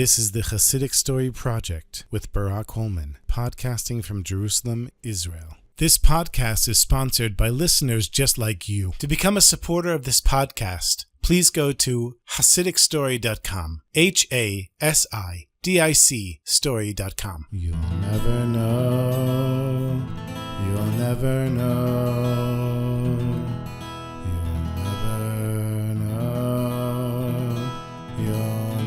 This is the Chassidic Story Project with Barak Hullman, podcasting from Jerusalem, Israel. This podcast is sponsored by listeners just like you. To become a supporter of this podcast, please go to HasidicStory.com, HASIDIC story.com. You'll never know, you'll never know, you'll never know, you'll never know.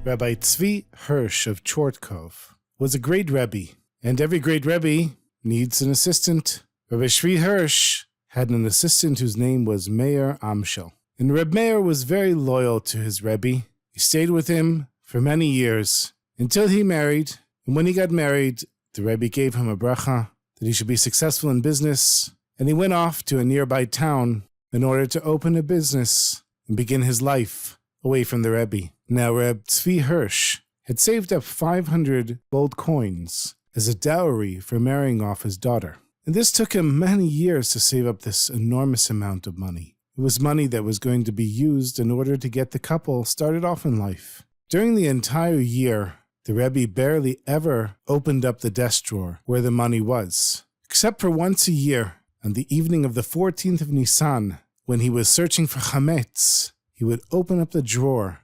Rabbi Tzvi Hirsch of Chortkov was a great Rebbe, and every great Rebbe needs an assistant. Rabbi Tzvi Hirsch had an assistant whose name was Meir Amshel. And Reb Meir was very loyal to his Rebbe. He stayed with him for many years until he married. And when he got married, the Rebbe gave him a bracha that he should be successful in business. And he went off to a nearby town in order to open a business and begin his life away from the Rebbe. Now, Reb Tzvi Hirsch had saved up 500 gold coins as a dowry for marrying off his daughter. And this took him many years to save up this enormous amount of money. It was money that was going to be used in order to get the couple started off in life. During the entire year, the Rebbe barely ever opened up the desk drawer where the money was, except for once a year, on the evening of the 14th of Nisan, when he was searching for chametz. He would open up the drawer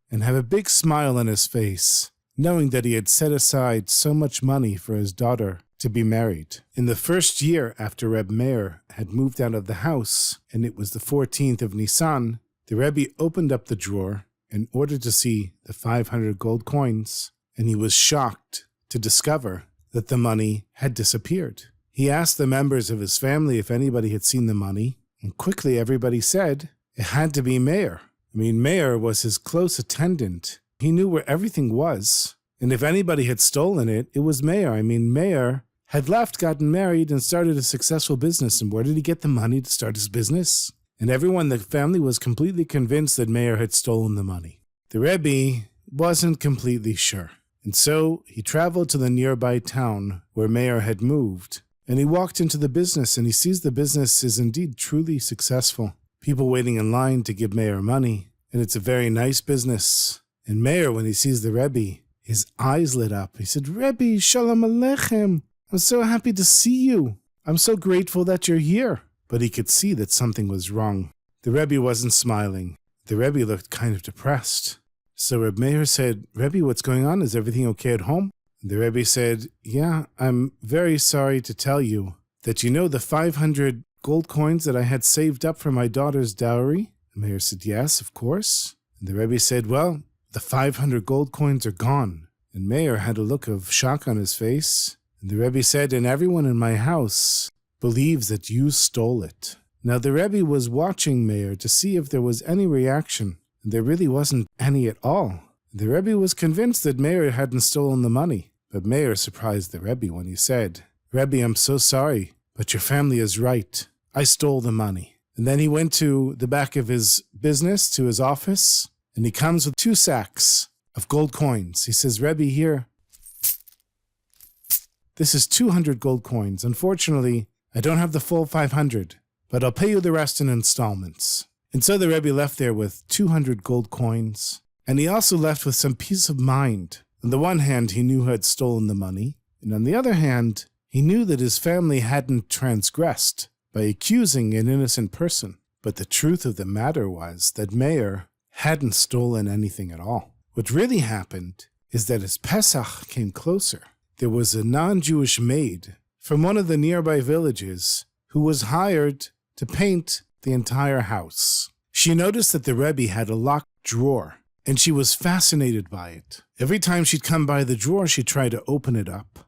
and have a big smile on his face, knowing that he had set aside so much money for his daughter to be married. In the first year after Reb Meir had moved out of the house, and it was the 14th of Nisan, the Rebbe opened up the drawer in order to see the 500 gold coins, and he was shocked to discover that the money had disappeared. He asked the members of his family if anybody had seen the money, and quickly everybody said it had to be Meir. Meir was his close attendant. He knew where everything was. And if anybody had stolen it, it was Meir. Meir had left, gotten married, and started a successful business. And where did he get the money to start his business? And everyone in the family was completely convinced that Meir had stolen the money. The Rebbe wasn't completely sure. And so he traveled to the nearby town where Meir had moved. And he walked into the business, and he sees the business is indeed truly successful. People waiting in line to give Meir money. And it's a very nice business. And Meir, when he sees the Rebbe, his eyes lit up. He said, "Rebbe, Shalom Aleichem. I'm so happy to see you. I'm so grateful that you're here." But he could see that something was wrong. The Rebbe wasn't smiling. The Rebbe looked kind of depressed. So Reb Meir said, "Rebbe, what's going on? Is everything okay at home?" And the Rebbe said, "Yeah, I'm very sorry to tell you that the 500 gold coins that I had saved up for my daughter's dowry?" The Meir said, "Yes, of course." And the Rebbe said, "Well, the 500 gold coins are gone." And Meir had a look of shock on his face. And the Rebbe said, "And everyone in my house believes that you stole it." Now the Rebbe was watching Meir to see if there was any reaction. And there really wasn't any at all. The Rebbe was convinced that Meir hadn't stolen the money. But Meir surprised the Rebbe when he said, "Rebbe, I'm so sorry, but your family is right. I stole the money." And then he went to the back of his business, to his office, and he comes with 2 sacks of gold coins. He says, "Rebbe, here, this is 200 gold coins. Unfortunately, I don't have the full 500, but I'll pay you the rest in installments." And so the Rebbe left there with 200 gold coins, and he also left with some peace of mind. On the one hand, he knew who had stolen the money, and on the other hand, he knew that his family hadn't transgressed by accusing an innocent person. But the truth of the matter was that Meir hadn't stolen anything at all. What really happened is that as Pesach came closer, there was a non-Jewish maid from one of the nearby villages who was hired to paint the entire house. She noticed that the Rebbe had a locked drawer, and she was fascinated by it. Every time she'd come by the drawer, she'd try to open it up.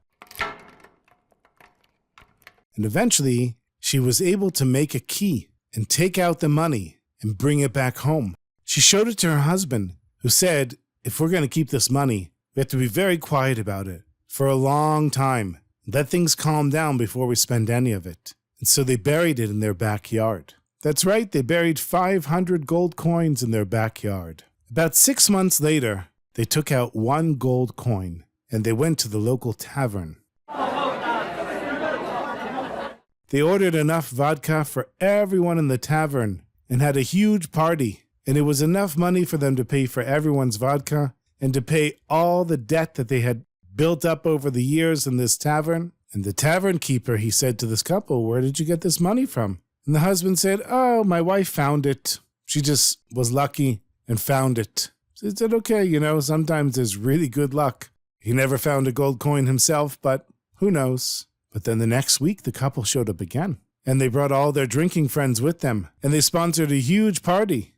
And eventually, she was able to make a key and take out the money and bring it back home. She showed it to her husband, who said, "If we're going to keep this money, we have to be very quiet about it for a long time. Let things calm down before we spend any of it." And so they buried it in their backyard. That's right, they buried 500 gold coins in their backyard. About 6 months later, they took out 1 gold coin, and they went to the local tavern. They ordered enough vodka for everyone in the tavern, and had a huge party, and it was enough money for them to pay for everyone's vodka and to pay all the debt that they had built up over the years in this tavern. And the tavern keeper, he said to this couple, "Where did you get this money from?" And the husband said, "Oh, my wife found it. She just was lucky and found it." So he said, "Okay, sometimes there's really good luck." He never found a gold coin himself, but who knows? But then the next week, the couple showed up again, and they brought all their drinking friends with them, and they sponsored a huge party.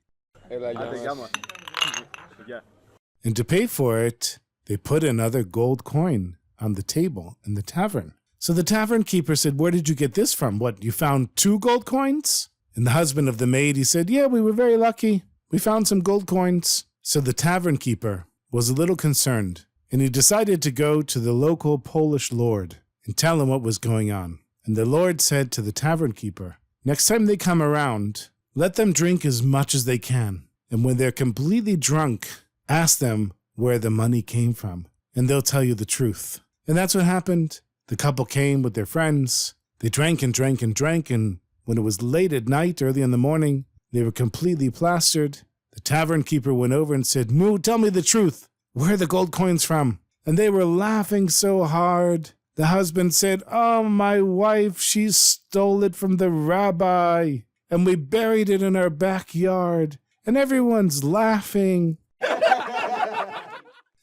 And to pay for it, they put another gold coin on the table in the tavern. So the tavern keeper said, "Where did you get this from? What, you found 2 gold coins?" And the husband of the maid, he said, "Yeah, we were very lucky. We found some gold coins." So the tavern keeper was a little concerned, and he decided to go to the local Polish lord and tell him what was going on. And the lord said to the tavern keeper, "Next time they come around, let them drink as much as they can. And when they're completely drunk, ask them where the money came from, and they'll tell you the truth." And that's what happened. The couple came with their friends. They drank and drank and drank, and when it was late at night, early in the morning, they were completely plastered. The tavern keeper went over and said, "Moo, tell me the truth. Where are the gold coins from?" And they were laughing so hard. The husband said, "Oh, my wife, she stole it from the rabbi, and we buried it in our backyard, and everyone's laughing."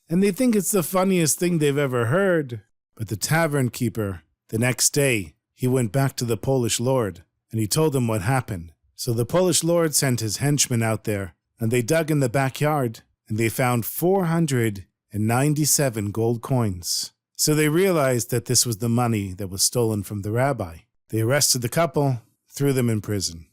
And they think it's the funniest thing they've ever heard. But the tavern keeper, the next day, he went back to the Polish lord, and he told him what happened. So the Polish lord sent his henchmen out there, and they dug in the backyard, and they found 497 gold coins. So they realized that this was the money that was stolen from the rabbi. They arrested the couple, threw them in prison.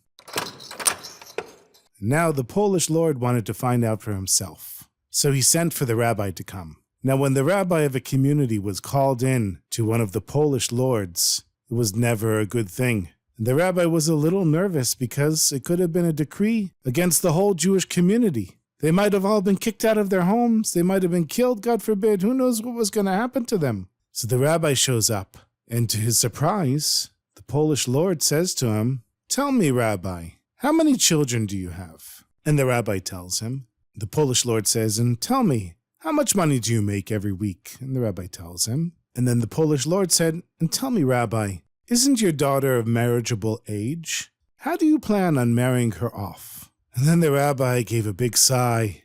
Now the Polish lord wanted to find out for himself. So he sent for the rabbi to come. Now when the rabbi of a community was called in to one of the Polish lords, it was never a good thing. And the rabbi was a little nervous because it could have been a decree against the whole Jewish community. They might have all been kicked out of their homes. They might have been killed, God forbid. Who knows what was going to happen to them? So the rabbi shows up, and to his surprise, the Polish lord says to him, "Tell me, Rabbi, how many children do you have?" And the rabbi tells him. The Polish lord says, "And tell me, how much money do you make every week?" And the rabbi tells him. And then the Polish lord said, "And tell me, Rabbi, isn't your daughter of marriageable age? How do you plan on marrying her off?" And then the rabbi gave a big sigh.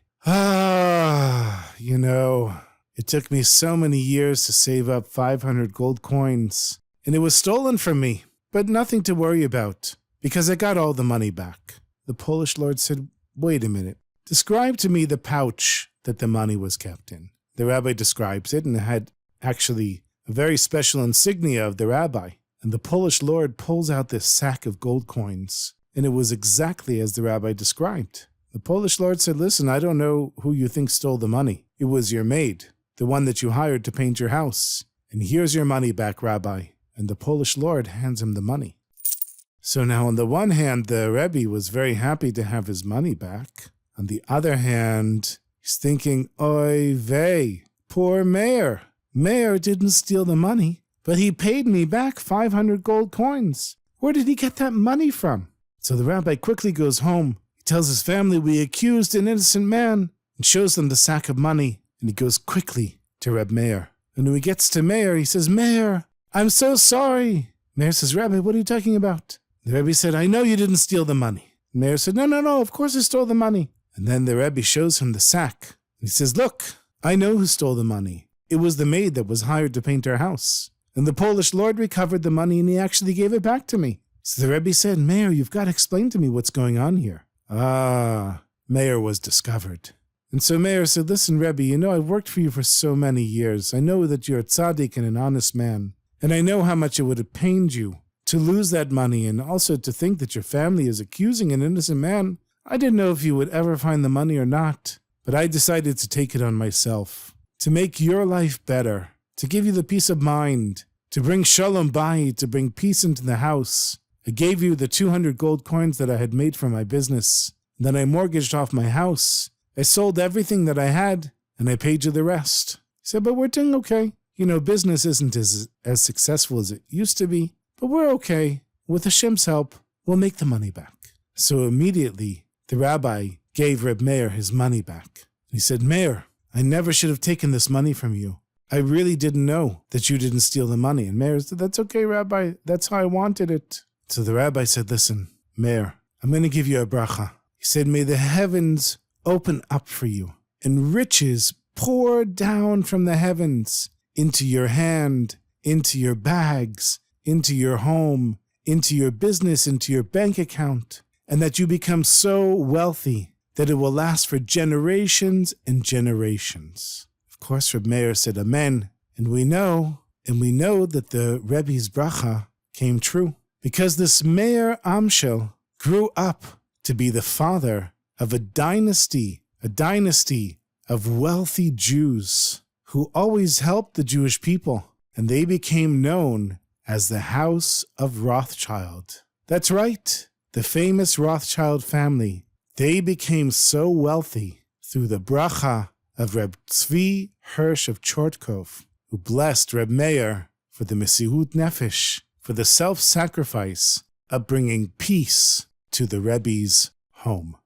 It took me so many years to save up 500 gold coins, and it was stolen from me, but nothing to worry about, because I got all the money back. The Polish lord said, "Wait a minute. Describe to me the pouch that the money was kept in." The rabbi describes it, and it had actually a very special insignia of the rabbi. And the Polish lord pulls out this sack of gold coins, and it was exactly as the rabbi described. The Polish lord said, "Listen, I don't know who you think stole the money. It was your maid, the one that you hired to paint your house. And here's your money back, Rabbi." And the Polish lord hands him the money. So now on the one hand, the Rebbe was very happy to have his money back. On the other hand, he's thinking, "Oy vey, poor Mayor. Mayor didn't steal the money, but he paid me back 500 gold coins. Where did he get that money from?" So the rabbi quickly goes home. He tells his family, "We accused an innocent man," and shows them the sack of money. And he goes quickly to Reb Meir. And when he gets to Meir, he says, "Meir, I'm so sorry." Meir says, "Rabbi, what are you talking about?" The Rebbe said, "I know you didn't steal the money." And Meir said, No, of course I stole the money." And then the Rebbe shows him the sack. And he says, "Look, I know who stole the money. It was the maid that was hired to paint our house. And the Polish lord recovered the money, and he actually gave it back to me." So the Rebbe said, "Meir, you've got to explain to me what's going on here." Meir was discovered. And so Meir said, "Listen, Rebbe, I've worked for you for so many years. I know that you're a tzaddik and an honest man. And I know how much it would have pained you to lose that money, and also to think that your family is accusing an innocent man. I didn't know if you would ever find the money or not, but I decided to take it on myself, to make your life better, to give you the peace of mind, to bring shalom bayit, to bring peace into the house. I gave you the 200 gold coins that I had made from my business. Then I mortgaged off my house. I sold everything that I had, and I paid you the rest." He said, "But we're doing okay. Business isn't as successful as it used to be, but we're okay. With Hashem's help, we'll make the money back." So immediately the rabbi gave Reb Meir his money back. He said, Meir, I never should have taken this money from you. I really didn't know that you didn't steal the money. And Meir said, that's okay, Rabbi. That's how I wanted it. So the rabbi said, listen, Meir, I'm going to give you a bracha. He said, may the heavens open up for you and riches pour down from the heavens into your hand, into your bags, into your home, into your business, into your bank account, and that you become so wealthy that it will last for generations and generations. Of course, Reb Meir said amen, and we know that the Rebbe's bracha came true, because this Meir Amshel grew up to be the father of a dynasty of wealthy Jews who always helped the Jewish people, and they became known as the House of Rothschild. That's right, the famous Rothschild family. They became so wealthy through the bracha of Reb Tzvi Hirsch of Chortkov, who blessed Reb Meir for the Mesihut Nefesh, for the self-sacrifice of bringing peace to the Rebbe's home.